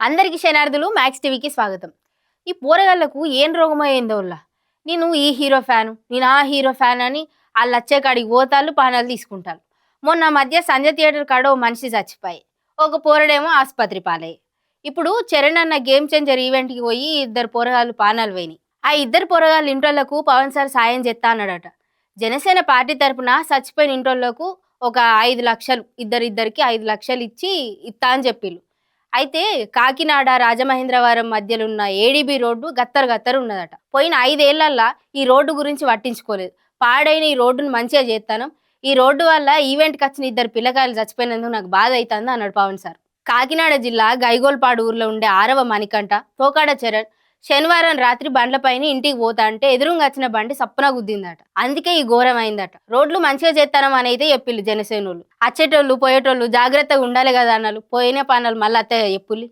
అందరికి శనార్థులు మ్యాక్స్ టీవీకి స్వాగతం. ఈ పోరగాళ్ళకు ఏం రోగమో ఏందోల్లా. నేను ఈ హీరో ఫ్యాను, నేను ఆ హీరో ఫ్యాన్ అని ఆళ్ళచ్చే కాడికి పోతాళ్ళు, పానాలు తీసుకుంటాళ్ళు. మొన్న మధ్య సంజయ్ థియేటర్ కాడ ఓ మనిషి చచ్చిపాయె. ఒక పోరడేమో ఆస్పత్రి పాలయ్యె. ఇప్పుడు చరణ్ అన్న గేమ్ చేంజర్ ఈవెంట్‌కి పోయి ఇద్దరు పోరగాళ్ళు పానాలు పోయినయి. ఆ ఇద్దరు పోరగాళ్ళ ఇంటోళ్ళకు పవన్ సార్ సాయం చేత్తా అన్నాడట. జనసేన పార్టీ తరపున చచ్చిపోయిన ఇంటోళ్ళకు ఒక 5,00,000 ఇద్దరిద్దరికి 5,00,000 ఇచ్చి ఇత్తా అని చెప్పిళ్ళు. అయితే కాకినాడ, రాజమహేంద్రవరం మధ్యలున్న ఏడీబీ రోడ్డు గత్తరు గత్తరు ఉన్నదట. పోయిన 5 ఏళ్లల్లా ఈ రోడ్డు గురించి పట్టించుకోలేదు. పాడైన ఈ రోడ్డును మంచిగా చేత్తానం. ఈ రోడ్డు వల్ల ఈవెంట్‌కచ్చిన ఇద్దరు పిల్లకాయలు చచ్చిపోయినందుకు నాకు బాధ అయితాంది అన్నాడు పవన్ సార్. కాకినాడ జిల్లా గైగోల్పాడు ఊర్లో ఉండే 6వ మణికంఠ, తోకాడ చరణ్ శనివారం రాత్రి బండ్లపైన ఇంటికి పోతాంటే ఎదురుంగా వచ్చిన బండి సప్పున గుద్దిందట. అందుకే ఈ ఘోరం అయిందట. రోడ్లు మంచిగా చేత్తానం అని అయితే చెప్పిళ్ళు జనసేనోళ్ళు. అచ్చేటోళ్ళు పోయేటోళ్ళు జాగ్రత్తగా ఉండాలి కదా అన్నలు. పోయిన పనులు మళ్ళీ అత్తయ్య చెప్పుల్లి.